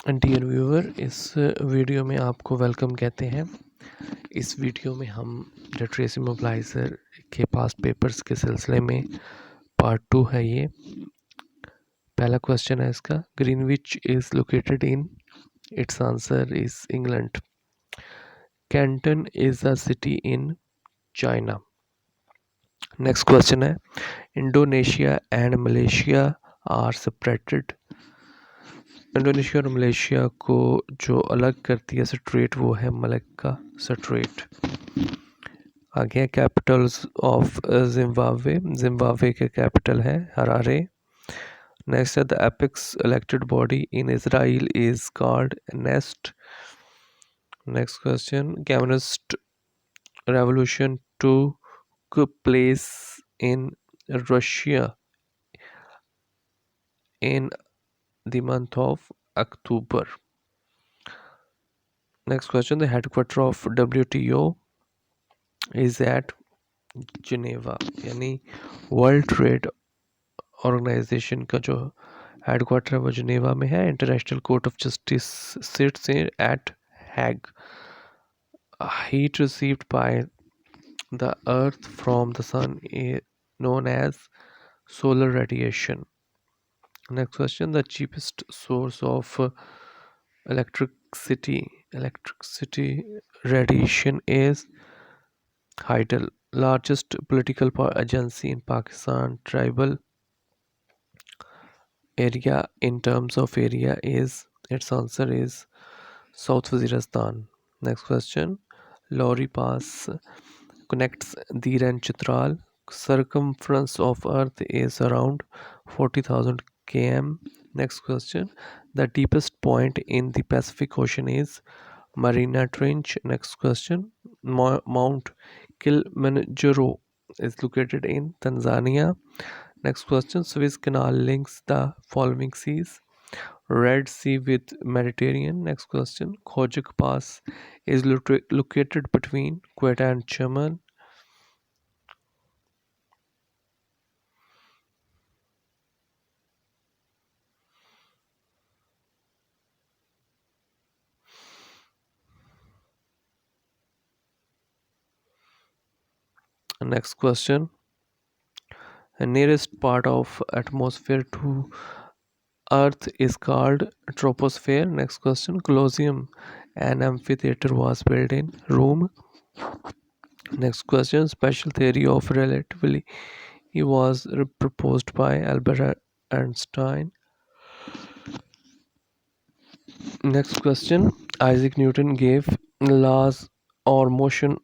Dear viewer, इस video में आपको वेलकम कहते हैं। इस वीडियो में हम लिटरेसी मोबिलाइज़र के पास्ट पेपर्स के सिलसिले में पार्ट 2 है ये। पहला क्वेश्चन है इसका, Greenwich is located in, its answer is England. Canton is a city in China. Next question है, Indonesia and Malaysia are separated. Indonesia और मलेशिया को जो अलग करती है स्ट्रेट वो है मलक्का स्ट्रेट। आगे कैपिटल्स ऑफ जिम्बाब्वे। जिम्बाब्वे के कैपिटल है हरारे। नेक्स्ट है the apex elected body in Israel is called Knesset. Next question, communist revolution took place in Russia in the month of October. Next question, the headquarter of WTO is at Geneva, यानी world trade organisation का जो headquarter है वो Geneva में है। International court of justice sits at Hague. Heat received by the earth from the sun is known as solar radiation. Next question, the cheapest source of electricity radiation is hydel. Largest political agency in Pakistan, tribal area in terms of area is, its answer is South Waziristan. Next question, Lori Pass connects Dir and Chitral. Circumference of Earth is around 40,000 km. Next question, the deepest point in the Pacific Ocean is Marina Trench. Next question, Mount Kilimanjaro is located in Tanzania. Next question, Suez Canal links the following seas: Red Sea with Mediterranean. Next question, Khojak Pass is located between Quetta and Chaman. Next question, the nearest part of atmosphere to Earth is called troposphere. Next question, Colosseum, an amphitheater, was built in Rome. Next question, special theory of relativity was proposed by Albert Einstein. Next question, Isaac Newton gave laws or motion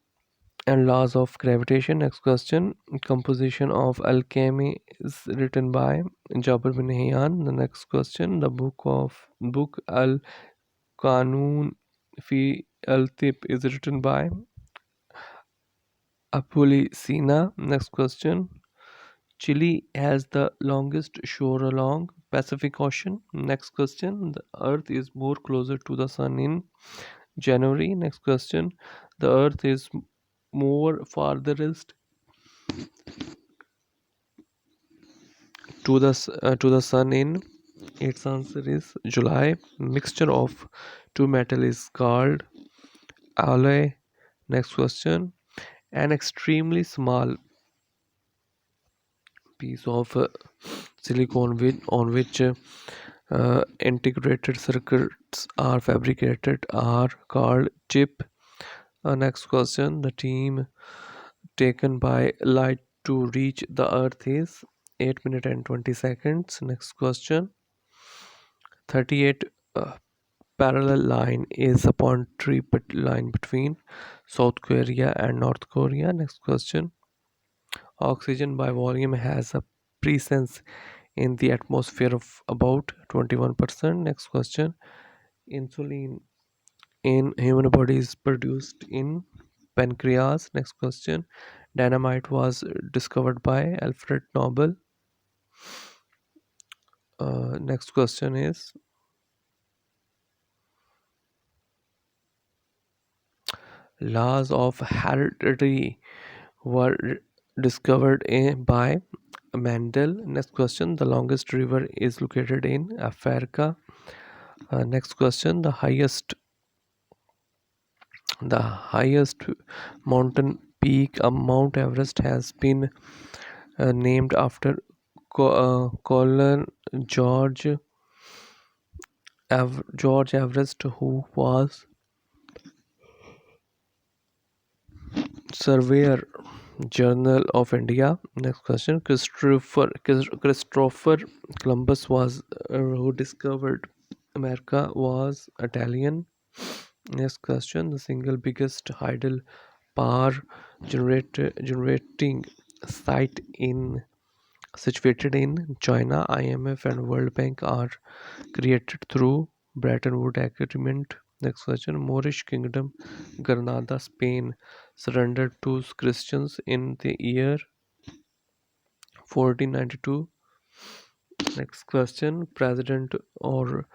and laws of gravitation. Next question, composition of alchemy is written by Jabir bin Hayyan. The next question, the book Al Qanun fi al Tib is written by Apulisina. Next question, Chile has the longest shore along Pacific Ocean. Next question, the Earth is more closer to the Sun in January. Next question, the Earth is more farthest to the Sun in, its answer is July. Mixture of two metal is called alloy. Next question, an extremely small piece of silicon on which integrated circuits are fabricated are called chip. Next question, the team taken by light to reach the earth is 8 minutes and 20 seconds. Next question, 38 parallel line is a boundary line between South Korea and North Korea. Next question, oxygen by volume has a presence in the atmosphere of about 21%. Next question, insulin in human body is produced in pancreas. Next question, dynamite was discovered by Alfred Nobel. Next question is, laws of heredity were discovered by Mendel. Next question, the longest river is located in Africa. Next question: the highest mountain peak of Mount Everest has been named after Colonel George Everest, who was surveyor Journal of India. Next question: Christopher Columbus was who discovered America was Italian. Next question: the single biggest hydel power generating site in situated in China. IMF and World Bank are created through Bretton Woods Agreement. Next question: Moorish Kingdom, Granada, Spain, surrendered to Christians in the year 1492. Next question: President or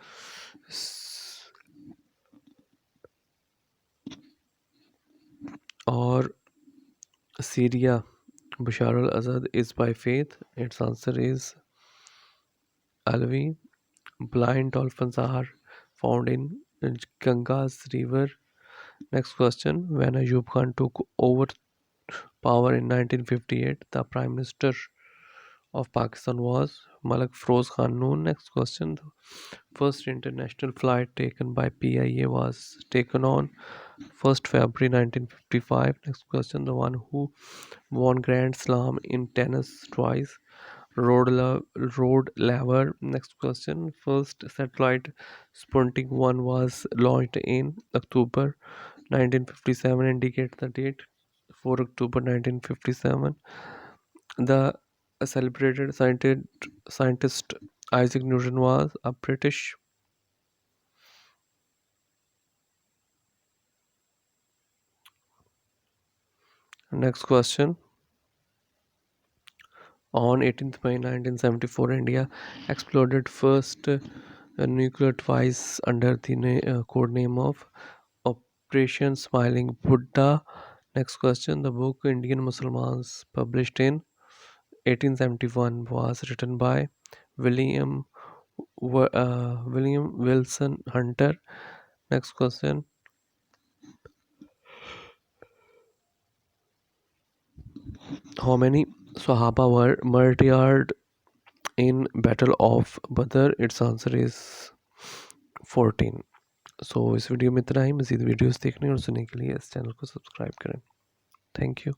Syria Bashar al-Assad is by faith. Its answer is Alawi. Blind dolphins are found in Ganga's river. Next question: When Ayub Khan took over power in 1958, the Prime Minister of Pakistan was Malik Feroz Khan Noon. Next question: the first international flight taken by PIA was taken on 1st February 1955. Next question: the one who won Grand Slam in tennis twice, Rod Laver. Next question: first satellite Sputnik 1 was launched in October 1957. Indicate the date. 4 October 1957. The celebrated scientist Isaac Newton was a British. Next question: on 18th May 1974, India exploded first nuclear device under the code name of Operation Smiling Buddha. Next question: the book Indian Muslims, published in 1871, was written by William William Wilson Hunter. Next question: how many Sahaba were martyred in Battle of Badr? Its answer is 14. सो इस video में इतना ही। मज़ीद videos देखने और सुनने के लिए इस चैनल को सब्सक्राइब करें। Thank you.